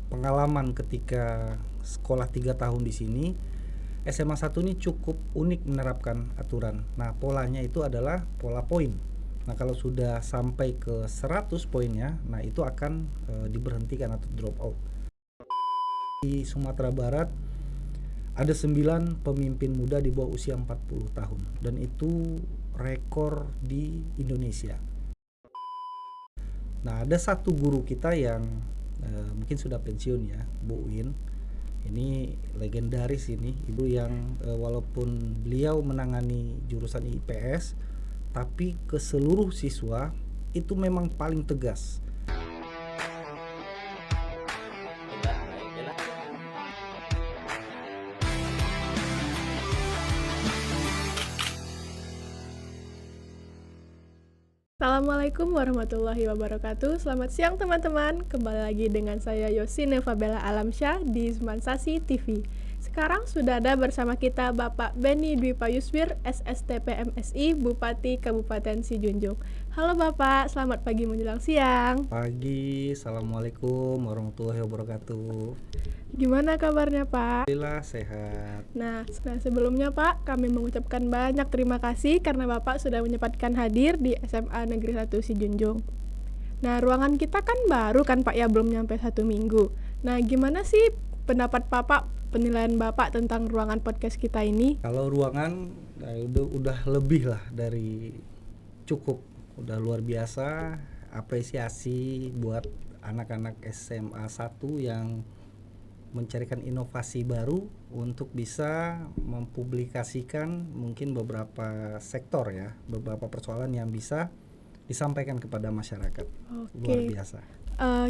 pengalaman ketika sekolah 3 tahun di sini, SMA 1 ini cukup unik menerapkan aturan. Nah, polanya itu adalah pola poin. Nah, kalau sudah sampai ke 100 poinnya, nah itu akan diberhentikan atau drop out. Di Sumatera Barat ada 9 pemimpin muda di bawah usia 40 tahun dan itu rekor di Indonesia. Nah, ada satu guru kita yang mungkin sudah pensiun ya, Bu Win. Ini legendaris ini, ibu yang walaupun beliau menangani jurusan IPS, tapi ke seluruh siswa itu memang paling tegas. Assalamualaikum warahmatullahi wabarakatuh. Selamat siang teman-teman. Kembali lagi dengan saya Yosin Nevabella Alamsyah di Zmansasi TV. Sekarang sudah ada bersama kita Bapak Beni Dwi Payuswir, SSTP MSI, Bupati Kabupaten Sijunjung. Halo Bapak, selamat pagi menjelang siang. Pagi, Assalamualaikum warahmatullahi wabarakatuh. Gimana kabarnya Pak? Alhamdulillah sehat. Nah, sebelumnya Pak, kami mengucapkan banyak terima kasih karena Bapak sudah menyempatkan hadir di SMA Negeri 1 Sijunjung. Nah, ruangan kita kan baru kan Pak ya, belum nyampe 1 minggu. Nah, gimana sih pendapat Bapak, penilaian Bapak tentang ruangan podcast kita ini? Kalau ruangan udah lebih lah dari cukup, udah luar biasa. Apresiasi buat anak-anak SMA 1 yang mencarikan inovasi baru untuk bisa mempublikasikan mungkin beberapa sektor ya, beberapa persoalan yang bisa disampaikan kepada masyarakat. Luar biasa.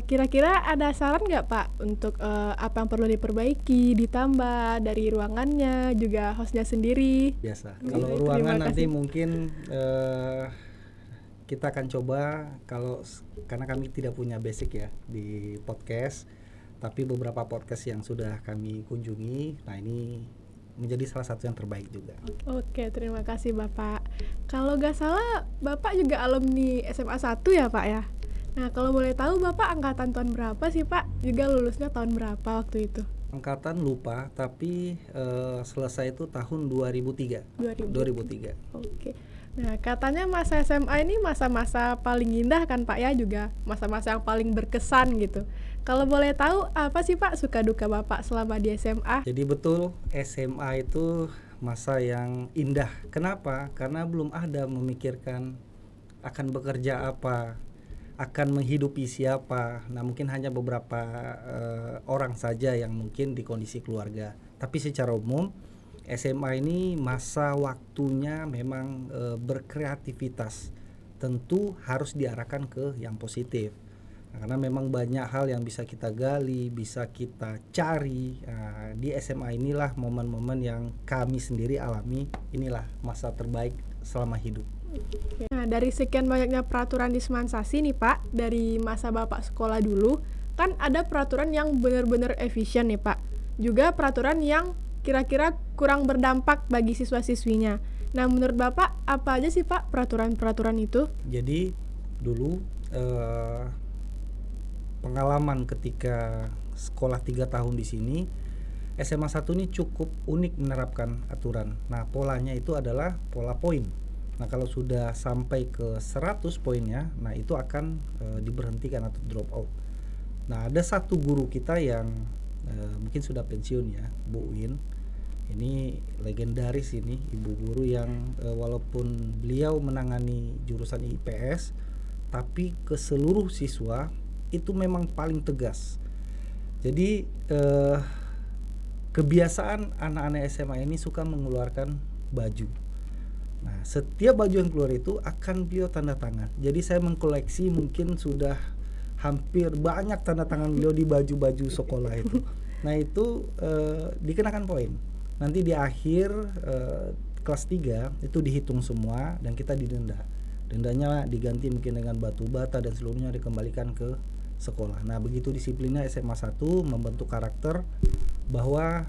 Kira-kira ada saran nggak Pak untuk apa yang perlu diperbaiki, ditambah dari ruangannya, juga hostnya sendiri? Biasa. Kalau ruangan nanti mungkin kita akan coba, karena kami tidak punya basic ya di podcast, tapi beberapa podcast yang sudah kami kunjungi, nah ini menjadi salah satu yang terbaik juga. Oke, terima kasih Bapak. Kalau nggak salah, Bapak juga alumni SMA 1 ya Pak ya? Nah, kalau boleh tahu Bapak angkatan tahun berapa sih Pak? Juga lulusnya tahun berapa waktu itu? Angkatan lupa, tapi selesai itu tahun 2003. 2003. Oke. Nah, katanya masa SMA ini masa-masa paling indah kan Pak ya, juga masa-masa yang paling berkesan gitu. Kalau boleh tahu apa sih Pak suka duka Bapak selama di SMA? Jadi betul, SMA itu masa yang indah. Kenapa? Karena belum ada memikirkan akan bekerja apa, akan menghidupi siapa. Nah, mungkin hanya beberapa orang saja yang mungkin di kondisi keluarga. Tapi secara umum SMA ini masa waktunya memang berkreativitas. Tentu harus diarahkan ke yang positif. Nah, karena memang banyak hal yang bisa kita gali, bisa kita cari. Nah, di SMA inilah momen-momen yang kami sendiri alami. Inilah masa terbaik selama hidup. Nah, dari sekian banyaknya peraturan di Zmansasi nih Pak, dari masa Bapak sekolah dulu, kan ada peraturan yang benar-benar efisien nih Pak. Juga peraturan yang kira-kira kurang berdampak bagi siswa-siswinya. Nah, menurut Bapak apa aja sih Pak peraturan-peraturan itu? Jadi dulu pengalaman ketika sekolah 3 tahun di sini, SMA 1 ini cukup unik menerapkan aturan. Nah, polanya itu adalah pola poin. Nah, kalau sudah sampai ke 100 poinnya, nah itu akan diberhentikan atau drop out. Nah, ada satu guru kita yang mungkin sudah pensiun ya, Bu Win. Ini legendaris ini, ibu guru yang walaupun beliau menangani jurusan IPS, tapi ke seluruh siswa itu memang paling tegas. Jadi kebiasaan anak-anak SMA ini suka mengeluarkan baju. Nah, setiap baju yang keluar itu akan beliau tanda tangan. Jadi saya mengkoleksi mungkin sudah hampir banyak tanda tangan beliau di baju-baju sekolah itu. Nah, itu dikenakan poin. Nanti di akhir kelas 3 itu dihitung semua dan kita didenda. Dendanya diganti mungkin dengan batu bata dan seluruhnya dikembalikan ke sekolah. Nah, begitu disiplinnya SMA 1 membentuk karakter bahwa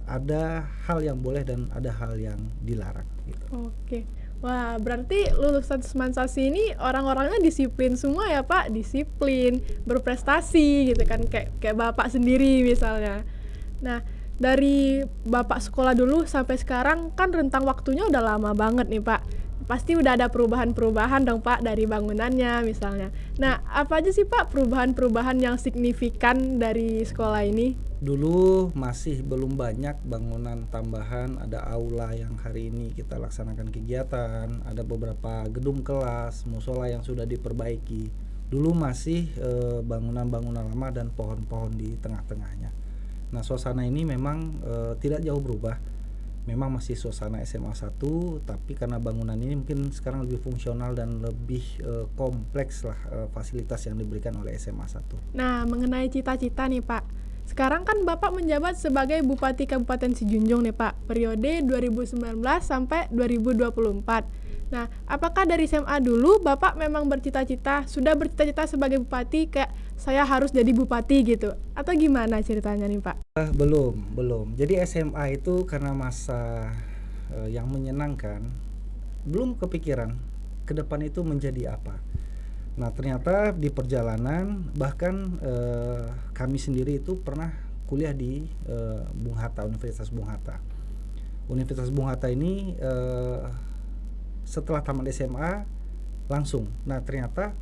ada hal yang boleh dan ada hal yang dilarang gitu. Oke. Wah, berarti lulusan Semansasi ini orang-orangnya disiplin semua ya Pak, disiplin, berprestasi gitu kan, kayak kayak Bapak sendiri misalnya. Nah, dari Bapak sekolah dulu sampai sekarang kan rentang waktunya udah lama banget nih Pak. Pasti udah ada perubahan-perubahan dong Pak dari bangunannya misalnya. Nah, apa aja sih Pak perubahan-perubahan yang signifikan dari sekolah ini? Dulu masih belum banyak bangunan tambahan, ada aula yang hari ini kita laksanakan kegiatan, ada beberapa gedung kelas, musola yang sudah diperbaiki. Dulu masih bangunan-bangunan lama dan pohon-pohon di tengah-tengahnya. Nah, suasana ini memang tidak jauh berubah. Memang masih suasana SMA 1, tapi karena bangunan ini mungkin sekarang lebih fungsional dan lebih kompleks lah fasilitas yang diberikan oleh SMA 1. Nah, mengenai cita-cita nih Pak. Sekarang kan Bapak menjabat sebagai Bupati Kabupaten Sijunjung nih Pak, periode 2019 sampai 2024. Nah, apakah dari SMA dulu Bapak memang sudah bercita-cita sebagai bupati kayak saya harus jadi bupati gitu? Atau gimana ceritanya nih Pak? Belum. Jadi SMA itu karena masa yang menyenangkan, belum kepikiran ke depan itu menjadi apa. Nah, ternyata di perjalanan bahkan kami sendiri itu pernah kuliah di Bung Hatta, Universitas Bung Hatta. Universitas Bung Hatta ini setelah tamat SMA langsung. Nah, ternyata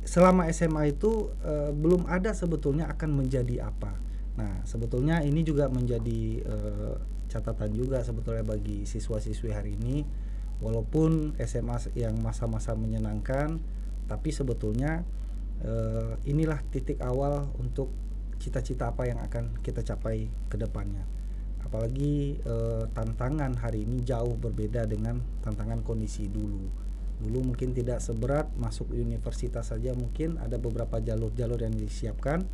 selama SMA itu belum ada sebetulnya akan menjadi apa. Nah, sebetulnya ini juga menjadi catatan juga sebetulnya bagi siswa-siswi hari ini. Walaupun SMA yang masa-masa menyenangkan, tapi sebetulnya inilah titik awal untuk cita-cita apa yang akan kita capai ke depannya. Apalagi tantangan hari ini jauh berbeda dengan tantangan kondisi dulu. Dulu mungkin tidak seberat masuk universitas saja, mungkin ada beberapa jalur-jalur yang disiapkan,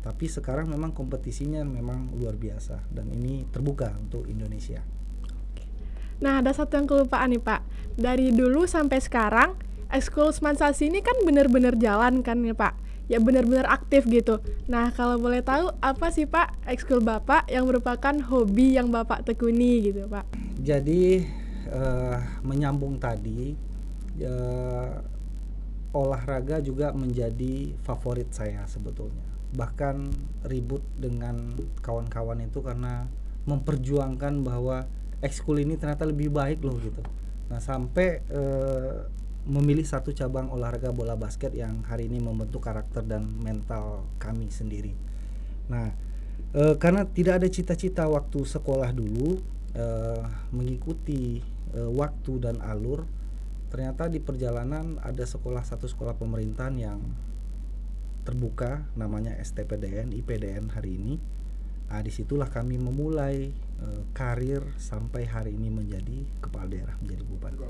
tapi sekarang memang kompetisinya memang luar biasa dan ini terbuka untuk Indonesia. Nah, ada satu yang kelupaan nih Pak. Dari dulu sampai sekarang, Ekskul Semansasi ini kan benar-benar jalan kan ya Pak? Ya benar-benar aktif gitu. Nah, kalau boleh tahu apa sih Pak ekskul Bapak yang merupakan hobi yang Bapak tekuni gitu Pak? Jadi menyambung tadi, olahraga juga menjadi favorit saya sebetulnya. Bahkan ribut dengan kawan-kawan itu karena memperjuangkan bahwa ekskul ini ternyata lebih baik loh gitu. Nah, sampai memilih satu cabang olahraga bola basket yang hari ini membentuk karakter dan mental kami sendiri. Nah, karena tidak ada cita-cita waktu sekolah dulu, mengikuti waktu dan alur, ternyata di perjalanan ada satu sekolah pemerintahan yang terbuka, namanya STPDN, IPDN hari ini. Nah, disitulah kami memulai karir sampai hari ini menjadi kepala daerah, menjadi bupati.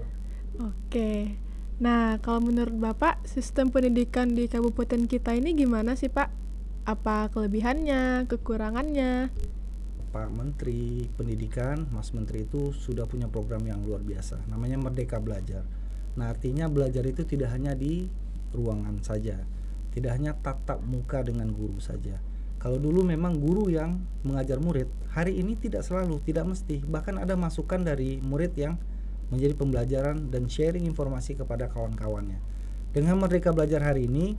Oke. Nah, kalau menurut Bapak, sistem pendidikan di kabupaten kita ini gimana sih Pak? Apa kelebihannya, kekurangannya? Pak Menteri Pendidikan, Mas Menteri itu sudah punya program yang luar biasa, namanya Merdeka Belajar. Nah, artinya belajar itu tidak hanya di ruangan saja, tidak hanya tatap muka dengan guru saja. Kalau dulu memang guru yang mengajar murid, hari ini tidak selalu, tidak mesti. Bahkan ada masukan dari murid yang menjadi pembelajaran dan sharing informasi kepada kawan-kawannya. Dengan Merdeka Belajar hari ini,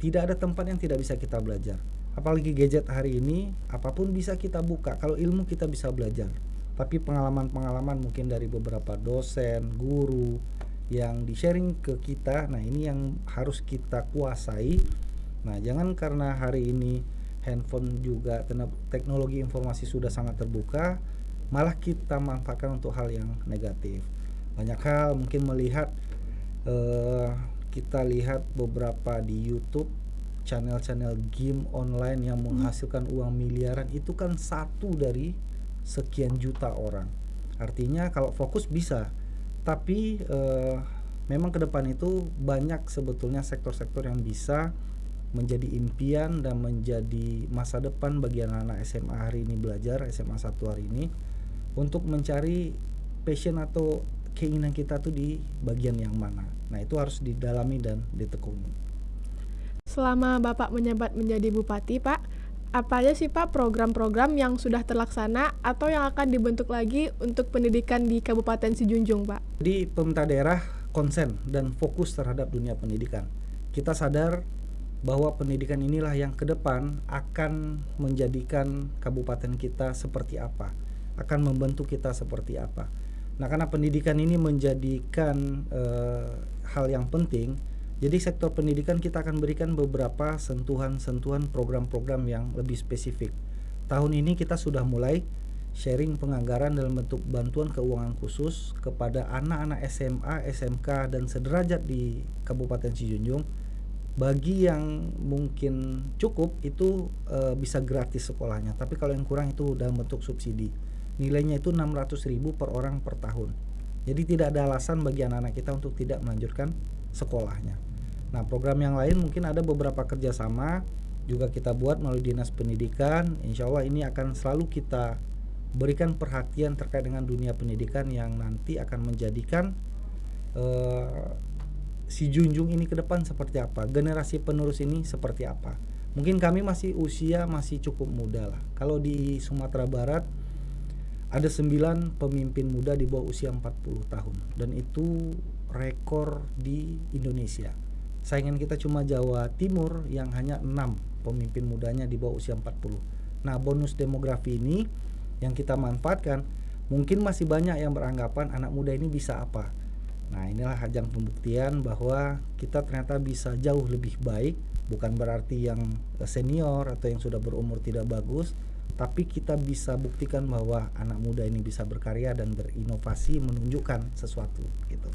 tidak ada tempat yang tidak bisa kita belajar. Apalagi gadget hari ini, apapun bisa kita buka. Kalau ilmu kita bisa belajar. Tapi pengalaman-pengalaman mungkin dari beberapa dosen, guru yang di-sharing ke kita, nah ini yang harus kita kuasai. Nah, jangan karena hari ini handphone juga teknologi informasi sudah sangat terbuka, malah kita manfaatkan untuk hal yang negatif. Banyak hal mungkin melihat kita lihat beberapa di YouTube channel-channel game online yang menghasilkan uang miliaran, itu kan satu dari sekian juta orang. Artinya kalau fokus bisa, tapi memang ke depan itu banyak sebetulnya sektor-sektor yang bisa menjadi impian dan menjadi masa depan bagi anak-anak SMA hari ini belajar, SMA 1 hari ini, untuk mencari passion atau keinginan kita tuh di bagian yang mana. Nah, itu harus didalami dan ditekuni. Selama Bapak menjabat menjadi bupati, Pak, Apa aja sih Pak program-program yang sudah terlaksana atau yang akan dibentuk lagi untuk pendidikan di Kabupaten Sijunjung, Pak? Jadi pemerintah daerah konsen dan fokus terhadap dunia pendidikan. Kita sadar bahwa pendidikan inilah yang ke depan akan menjadikan kabupaten kita seperti apa, akan membentuk kita seperti apa. Nah, karena pendidikan ini menjadikan hal yang penting, jadi sektor pendidikan kita akan berikan beberapa sentuhan-sentuhan program-program yang lebih spesifik. Tahun ini kita sudah mulai sharing penganggaran dalam bentuk bantuan keuangan khusus kepada anak-anak SMA, SMK, dan sederajat di Kabupaten Sijunjung. Bagi yang mungkin cukup itu bisa gratis sekolahnya, tapi kalau yang kurang itu dalam bentuk subsidi. Nilainya itu 600.000 per orang per tahun. Jadi tidak ada alasan bagi anak-anak kita untuk tidak melanjutkan sekolahnya. Nah, program yang lain mungkin ada beberapa kerjasama juga kita buat melalui Dinas Pendidikan. Insya Allah ini akan selalu kita berikan perhatian terkait dengan dunia pendidikan yang nanti akan menjadikan Sijunjung ini ke depan seperti apa, generasi penerus ini seperti apa. Mungkin kami usia masih cukup muda lah. Kalau di Sumatera Barat ada 9 pemimpin muda di bawah usia 40 tahun dan itu rekor di Indonesia. Saingan kita cuma Jawa Timur yang hanya 6 pemimpin mudanya di bawah usia 40. Nah, bonus demografi ini yang kita manfaatkan, mungkin masih banyak yang beranggapan anak muda ini bisa apa. Nah, inilah ajang pembuktian bahwa kita ternyata bisa jauh lebih baik, bukan berarti yang senior atau yang sudah berumur tidak bagus, tapi kita bisa buktikan bahwa anak muda ini bisa berkarya dan berinovasi menunjukkan sesuatu gitu.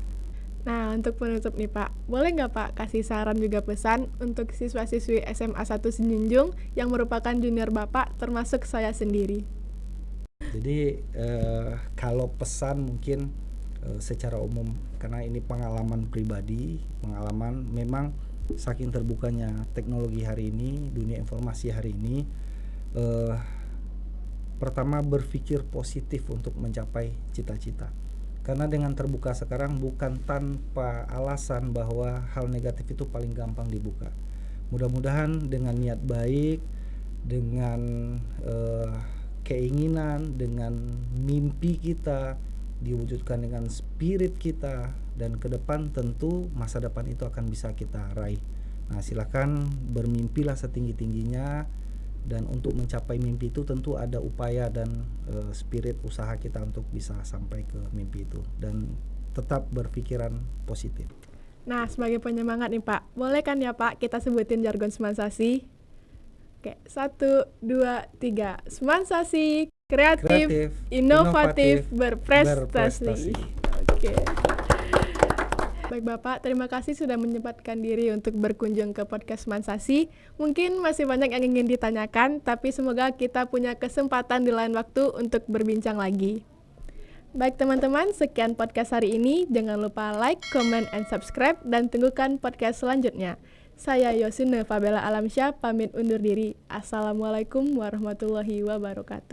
Nah, untuk penutup nih Pak, boleh nggak Pak kasih saran juga pesan untuk siswa-siswi SMA 1 Sijunjung yang merupakan junior Bapak termasuk saya sendiri? Jadi kalau pesan mungkin secara umum, karena ini pengalaman pribadi, pengalaman memang saking terbukanya teknologi hari ini, dunia informasi hari ini, pertama berpikir positif untuk mencapai cita-cita. Karena dengan terbuka sekarang bukan tanpa alasan bahwa hal negatif itu paling gampang dibuka. Mudah-mudahan dengan niat baik, dengan keinginan, dengan mimpi kita diwujudkan dengan spirit kita, dan ke depan tentu masa depan itu akan bisa kita raih. Nah, silakan bermimpilah setinggi-tingginya. Dan untuk mencapai mimpi itu tentu ada upaya dan spirit usaha kita untuk bisa sampai ke mimpi itu. Dan tetap berpikiran positif. Nah, sebagai penyemangat nih Pak, boleh kan ya Pak kita sebutin jargon Semansasi? Oke, 1, 2, 3. Semansasi, kreatif, inovatif, berprestasi. Oke. Baik Bapak, terima kasih sudah menyempatkan diri untuk berkunjung ke podcast Semansasi. Mungkin masih banyak yang ingin ditanyakan, tapi semoga kita punya kesempatan di lain waktu untuk berbincang lagi. Baik teman-teman, sekian podcast hari ini. Jangan lupa like, comment, and subscribe, dan tunggukan podcast selanjutnya. Saya Yosine Fabela Alamsyah, pamit undur diri. Assalamualaikum warahmatullahi wabarakatuh.